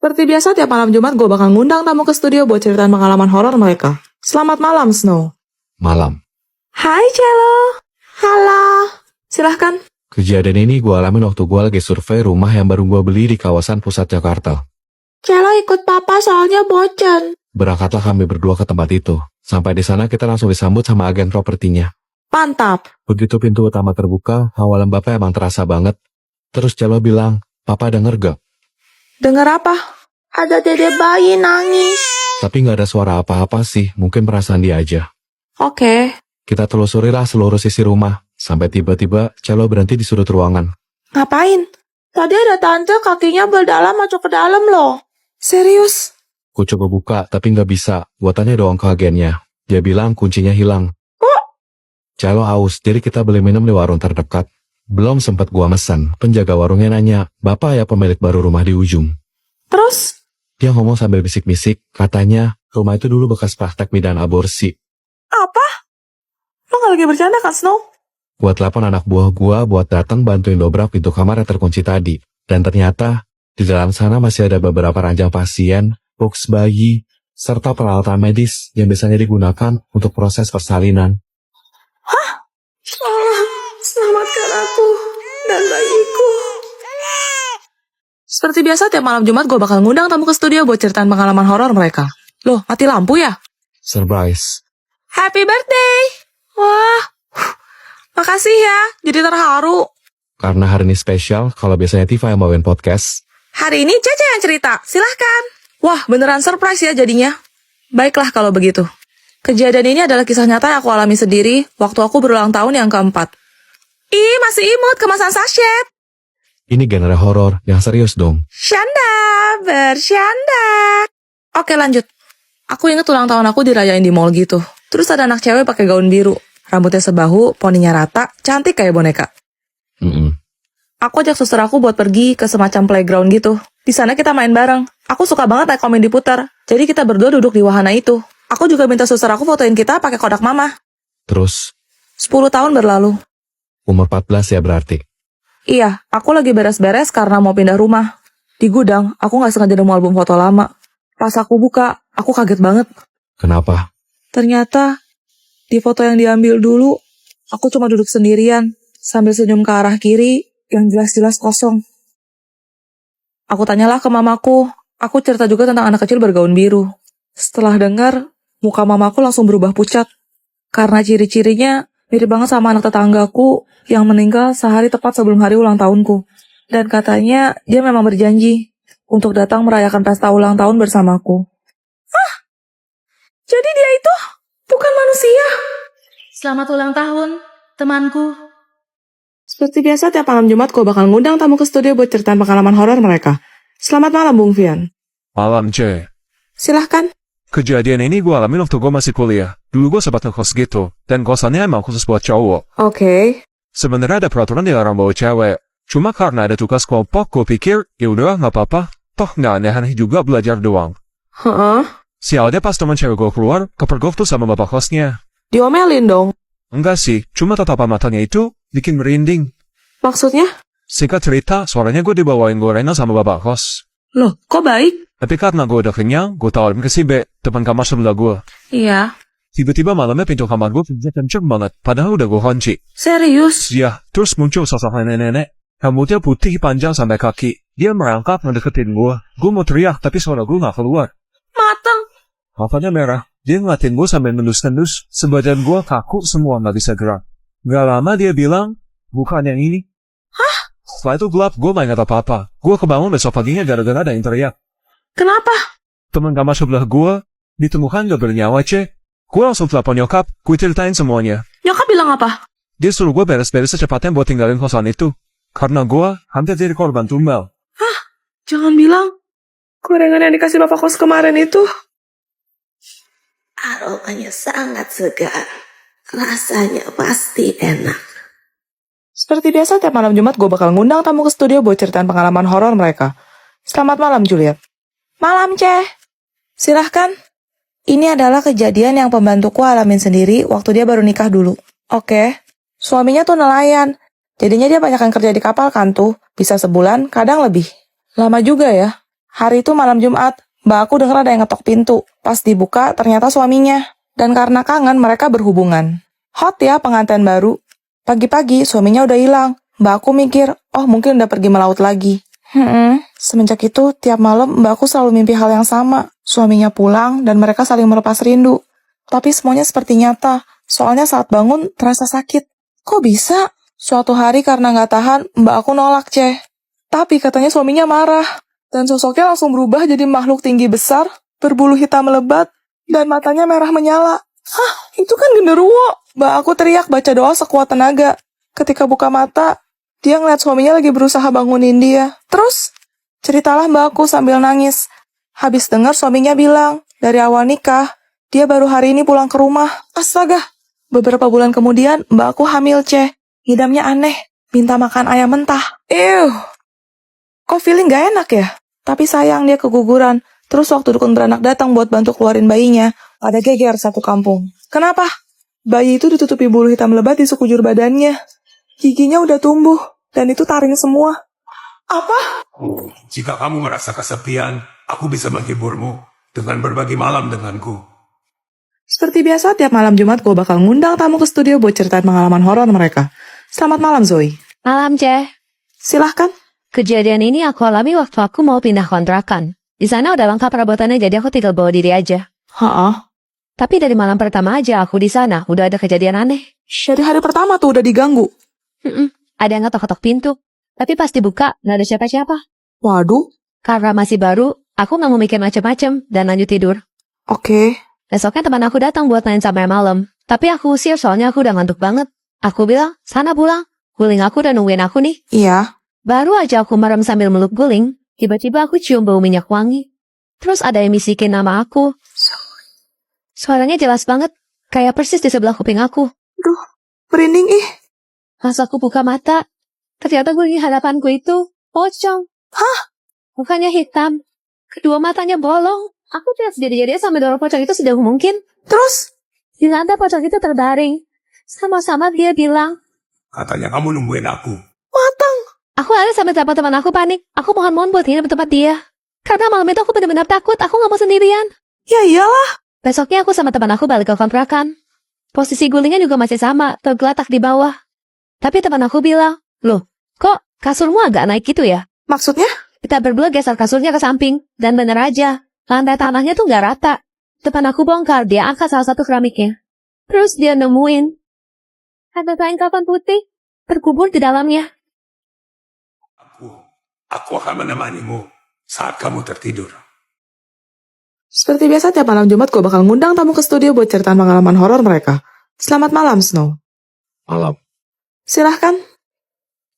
Seperti biasa, tiap malam Jumat gue bakal ngundang tamu ke studio buat ceritain pengalaman horor mereka. Selamat malam, Snow. Malam. Hai, Cello. Halo. Silahkan. Kejadian ini gue alamin waktu gue lagi survei rumah yang baru gue beli di kawasan pusat Jakarta. Cello ikut papa soalnya bocan. Berangkatlah kami berdua ke tempat itu. Sampai di sana kita langsung disambut sama agen propertinya. Mantap. Begitu pintu utama terbuka, hawa lembabnya emang terasa banget. Terus Cello bilang, "Papa denger gak?" Dengar apa? Ada dede bayi nangis. Tapi gak ada suara apa-apa sih, mungkin perasaan dia aja. Oke. Kita telusurilah seluruh sisi rumah. Sampai tiba-tiba Cello berhenti di sudut ruangan. Ngapain? Tadi ada tante kakinya berdalam masuk ke dalam loh. Serius? Ku coba buka, tapi gak bisa. Gua tanya doang ke agennya. Dia bilang kuncinya hilang. Cello haus, jadi kita beli minum di warung terdekat. Belum sempat gua mesen, penjaga warungnya nanya, "Bapak ya pemilik baru rumah di ujung?" Terus? Dia ngomong sambil bisik-bisik, katanya rumah itu dulu bekas praktek bidan aborsi. Apa? Lo gak lagi bercanda kan, Snow? Gua telepon anak buah gua buat datang bantuin dobrak pintu kamar yang terkunci tadi. Dan ternyata, di dalam sana masih ada beberapa ranjang pasien, box bayi, serta peralatan medis yang biasanya digunakan untuk proses persalinan. Selamatkan aku dan bayiku. Seperti biasa, tiap malam Jumat gue bakal ngundang tamu ke studio buat ceritain pengalaman horor mereka. Loh, mati lampu ya? Surprise. Happy birthday! Wah, makasih ya, jadi terharu. Karena hari ini spesial, kalau biasanya Tifa yang bawain podcast, Hari ini Cece yang cerita, silahkan. Wah, beneran surprise ya jadinya. Baiklah kalau begitu. Kejadian ini adalah kisah nyata yang aku alami sendiri waktu aku berulang tahun yang keempat. Ih, masih imut kemasan sachet. ini genre horor yang serius dong. Syanda, bersyanda. Oke, lanjut. Aku inget ulang tahun aku dirayain di mall gitu. Terus ada anak cewek pakai gaun biru, rambutnya sebahu, poninya rata, cantik kayak boneka. Aku ajak suster aku buat pergi ke semacam playground gitu. Di sana kita main bareng. Aku suka banget naik koin diputar. Jadi kita berdua duduk di wahana itu. Aku juga minta suster aku fotoin kita pakai kodak mama. Terus, 10 tahun berlalu. umur 14 ya berarti. Iya, aku lagi beres-beres karena mau pindah rumah. Di gudang, aku gak sengaja nemu album foto lama. Pas aku buka, aku kaget banget. Kenapa? Ternyata, di foto yang diambil dulu, aku cuma duduk sendirian, sambil senyum ke arah kiri, yang jelas-jelas kosong. Aku tanyalah ke mamaku, aku cerita juga tentang anak kecil bergaun biru. Setelah dengar, muka mamaku langsung berubah pucat. Karena ciri-cirinya mirip banget sama anak tetanggaku yang meninggal sehari tepat sebelum hari ulang tahunku. Dan katanya dia memang berjanji untuk datang merayakan pesta ulang tahun bersamaku. Jadi dia itu bukan manusia. Selamat ulang tahun, temanku. Seperti biasa, tiap malam Jumat gue bakal ngundang tamu ke studio buat ceritain pengalaman horor mereka. Selamat malam, Bung Fian. Malam, C. Silahkan. Kejadian ini gue alamin waktu gue masih kuliah. Dulu gue sempat ngekos gitu, dan kosannya emang khusus buat cowok. Oke. Sebenarnya ada peraturan dilarang bawa cewek. Cuma karena ada tugas kelompok, gue pikir, yaudah nggak apa-apa. Toh nggak aneh-aneh juga belajar doang. Heeh. Sialnya pas teman cewek gue keluar, kepergok tuh sama bapak kosnya. Diomelin dong. Enggak sih, cuma tatapan matanya itu bikin merinding. Maksudnya? Singkat cerita, suaranya gue dibawain gorengan sama bapak kos. Loh, kok baik? Tapi karena gue udah kenyang, gue tawarin ke si B, teman kamar sebelah gue. Iya. Tiba-tiba malamnya pintu kamar gue kenceng banget, padahal udah gue kunci. Serius? Ya, terus muncul sosok nenek-nenek. Rambutnya putih panjang sampai kaki. Dia merangkak ngedeketin gue. Gue mau teriak, tapi suara gue gak keluar. Mateng. Matanya merah. Dia ngeliatin gue sambil nendus-nendus. Sebadan gue kaku semua gak bisa gerak. Gak lama dia bilang, bukan yang ini. Hah? Setelah itu gelap, gue gak ingat apa-apa. Gue kebangun besok paginya gara-gara ada yang teriak. Kenapa? Teman kamar sebelah gue ditemukan gak bernyawa, C. Gue langsung telepon nyokap, gue ceritain semuanya. Nyokap bilang apa? Dia suruh gue beres-beres secepatnya buat tinggalin kosan itu. Karena gue hampir jadi korban tumbal. Hah? Jangan bilang. Gorengan yang dikasih bapak kos kemarin itu. Aromanya sangat segar. Rasanya pasti enak. Seperti biasa, tiap malam Jumat gue bakal ngundang tamu ke studio buat ceritain pengalaman horor mereka. Selamat malam, Juliet. Malam, Ceh. Silahkan. Ini adalah kejadian yang pembantuku alamin sendiri waktu dia baru nikah dulu. Oke. Suaminya tuh nelayan. Jadinya dia banyak yang kerja di kapal kan tuh. Bisa sebulan, kadang lebih. Lama juga ya. Hari itu malam Jumat, Mbak aku dengar ada yang ngetok pintu. Pas dibuka, ternyata suaminya. Dan karena kangen, mereka berhubungan. Hot ya pengantin baru. Pagi-pagi, suaminya udah hilang. Mbak aku mikir, oh mungkin udah pergi melaut lagi. Semenjak itu, tiap malam Mbak aku selalu mimpi hal yang sama. Suaminya pulang, dan mereka saling melepas rindu. Tapi semuanya seperti nyata. Soalnya saat bangun, terasa sakit. Kok bisa? Suatu hari karena nggak tahan, Mbak aku nolak, Ceh. Tapi katanya suaminya marah. Dan sosoknya langsung berubah jadi makhluk tinggi besar, berbulu hitam lebat, dan matanya merah menyala. Hah, itu kan genderuwo. Mbak aku teriak baca doa sekuat tenaga. Ketika buka mata, dia ngeliat suaminya lagi berusaha bangunin dia. Terus, ceritalah Mbak aku sambil nangis. Habis dengar suaminya bilang, dari awal nikah, dia baru hari ini pulang ke rumah. Astaga. Beberapa bulan kemudian, Mbak aku hamil, Ceh. Hidamnya aneh, minta makan ayam mentah. Kok feeling gak enak ya? Tapi sayang dia keguguran. Terus waktu dukun beranak datang buat bantu keluarin bayinya, ada geger satu kampung. Kenapa? Bayi itu ditutupi bulu hitam lebat di sekujur badannya. Giginya udah tumbuh, dan itu taring semua. Apa? Jika kamu merasa kesepian, aku bisa menghiburmu dengan berbagi malam denganku. Seperti biasa, tiap malam Jumat gue bakal ngundang tamu ke studio buat ceritain pengalaman horor mereka. Selamat malam, Zoe. Malam, Ceh. Silahkan. Kejadian ini aku alami waktu aku mau pindah kontrakan. Di sana udah lengkap perabotannya, jadi aku tinggal bawa diri aja. Tapi dari malam pertama aja aku di sana, udah ada kejadian aneh. Dari hari pertama tuh udah diganggu. Ada yang ngetok-ketok pintu. Tapi pas dibuka, nggak ada siapa-siapa. Waduh. Karena masih baru, aku nggak mau mikir macem-macem dan lanjut tidur. Oke. Besoknya teman aku datang buat main sampai malam. Tapi aku usir soalnya aku udah ngantuk banget. Aku bilang, sana pulang. Guling aku udah nungguin aku nih. Iya. Baru aja aku merem sambil meluk guling, tiba-tiba aku cium bau minyak wangi. Terus ada yang bisikin nama aku. Suaranya jelas banget, kayak persis di sebelah kuping aku. Duh, merinding ih. Pas aku buka mata, ternyata guling hadapanku itu pocong. Hah? Mukanya hitam, kedua matanya bolong. Aku teriak jadi-jadi sampai dorong pocong itu sejauh mungkin. Terus? Di lantai pocong itu terbaring. Sama-sama dia bilang, Katanya kamu nungguin aku. Matang. aku lari sampai tempat teman aku panik. Aku mohon-mohon buat nginep tempat dia. Karena malam itu aku benar-benar takut, aku gak mau sendirian. Ya iyalah. Besoknya aku sama teman aku balik ke kontrakan. Posisi gulingnya juga masih sama, tergeletak di bawah. Tapi teman aku bilang, loh, kok kasurmu agak naik gitu ya? Maksudnya? Kita berdua geser kasurnya ke samping, dan bener aja, lantai tanahnya tuh gak rata. Depan aku bongkar, dia angkat salah satu keramiknya. Terus dia nemuin ada kain kafan putih terkubur di dalamnya. Aku akan menemanimu saat kamu tertidur. Seperti biasa tiap malam Jumat gue bakal ngundang tamu ke studio buat ceritaan pengalaman horor mereka. Selamat malam, Snow. Malam. Silahkan.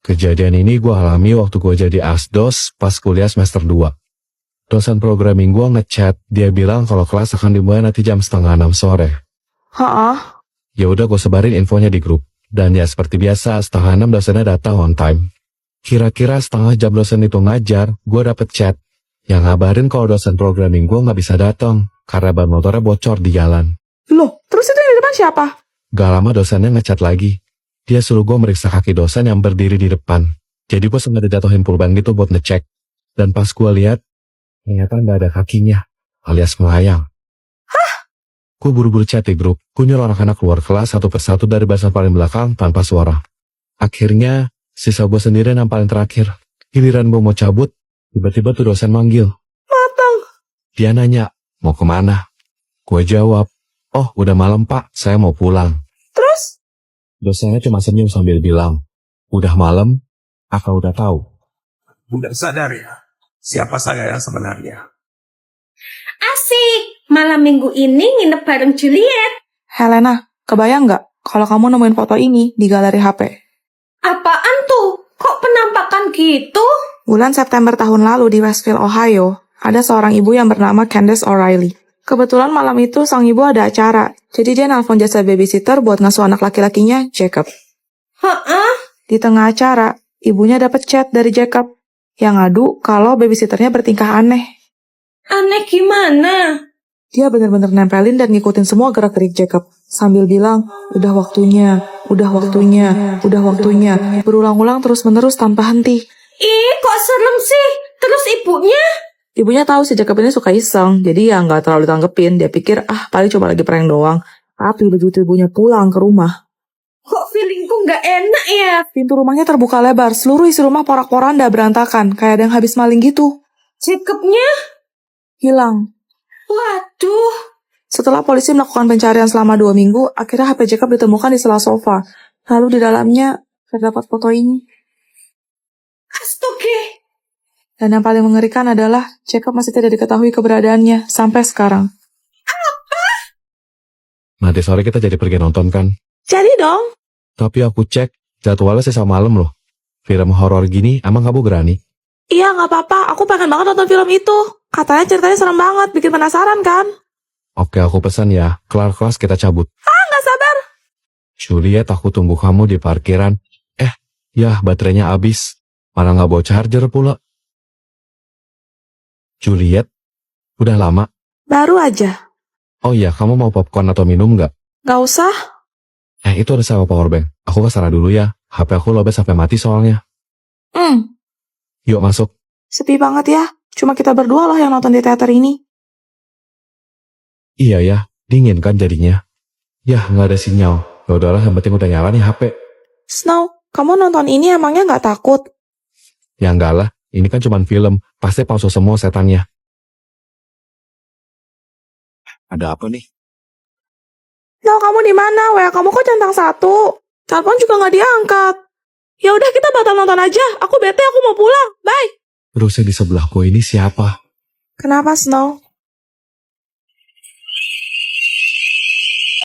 Kejadian ini gue alami waktu gue jadi asdos pas kuliah semester 2. Dosen programming gue ngechat, dia bilang kalau kelas akan dimulai nanti jam 5:30 sore. Ya udah gue sebarin infonya di grup. Dan ya seperti biasa, 5:30 dosennya datang on time. Kira-kira setengah jam dosen itu ngajar, gue dapet chat yang ngabarin kalau dosen programming gue nggak bisa datang karena ban motornya bocor di jalan. Loh, terus itu yang di depan siapa? Gak lama dosennya ngechat lagi. Dia suruh gue meriksa kaki dosen yang berdiri di depan. Jadi gue sengaja jatuhin pulpen gitu buat ngecek. Dan pas gue lihat, ternyata nggak ada kakinya, alias melayang. Hah? Gue buru-buru chat di grup. Gue nyuruh anak-anak keluar kelas satu persatu dari barisan paling belakang tanpa suara. Akhirnya, sisa gue sendirian yang paling terakhir. Giliran gue mau cabut, tiba-tiba tuh dosen manggil. Matang. Dia nanya, mau kemana? Gue jawab, oh udah malam pak, saya mau pulang. Terus? Dosennya cuma senyum sambil bilang, udah malam, apa udah tahu? Udah sadar ya, siapa saya yang sebenarnya? Asik, malam minggu ini nginep bareng Juliet. Helena, kebayang nggak kalau kamu nemuin foto ini di galeri HP? Apaan tuh? Kok penampakan gitu? Bulan September tahun lalu di Westville, Ohio, ada seorang ibu yang bernama Candace O'Reilly. Kebetulan malam itu sang ibu ada acara, jadi dia nelpon jasa babysitter buat ngasuh anak laki-lakinya, Jacob. Di tengah acara, ibunya dapat chat dari Jacob yang ngadu kalau babysitternya bertingkah aneh. Aneh gimana? Dia benar-benar nempelin dan ngikutin semua gerak-gerik Jacob sambil bilang, udah waktunya, udah waktunya, udah waktunya, berulang-ulang terus-menerus tanpa henti. Ih, kok serem sih? Terus ibunya? Ibunya tahu si Jacob ini suka iseng, jadi ya nggak terlalu tanggepin. Dia pikir, paling cuma lagi prank doang. Tapi begitu ibunya pulang ke rumah, Kok feelingku nggak enak ya? pintu rumahnya terbuka lebar. Seluruh isi rumah porak-poranda berantakan, kayak ada yang habis maling gitu. Jacobnya? Hilang. Waduh. Setelah polisi melakukan pencarian selama 2 minggu, akhirnya HP Jacob ditemukan di sela sofa. Lalu di dalamnya terdapat foto ini. Astaga. Dan yang paling mengerikan adalah Jacob masih tidak diketahui keberadaannya sampai sekarang. Nanti sore kita jadi pergi nonton kan? Jadi dong. Tapi aku cek, jadwalnya sisa malam loh. Film horor gini, emang kamu berani? Iya, nggak apa-apa. Aku pengen banget nonton film itu. Katanya ceritanya serem banget, bikin penasaran kan? Oke, aku pesan ya. Kelar kelas kita cabut. Nggak sabar. Juliet, aku tunggu kamu di parkiran. Ya, baterainya habis. Malah nggak bawa charger pula. Juliet, udah lama? Baru aja. Oh iya, kamu mau popcorn atau minum nggak? Nggak usah. Itu ada sewa powerbank. Aku kesana dulu ya. HP aku lobet sampai mati soalnya. Yuk masuk. Sepi banget ya. Cuma kita berdua loh yang nonton di teater ini. Iya ya, dingin kan jadinya. Ya, nggak ada sinyal. Ya udahlah, yang penting udah nyala nih HP. Snow, kamu nonton ini emangnya nggak takut? Ya enggak lah, ini kan cuma film. Pasti palsu semua setannya. Ada apa nih? Snow, kamu di mana? WA kamu kok centang 1. Telepon juga nggak diangkat. Ya udah kita batal nonton aja. Aku bete, aku mau pulang. Bye. Terusnya di sebelahku ini siapa? Kenapa, Snow?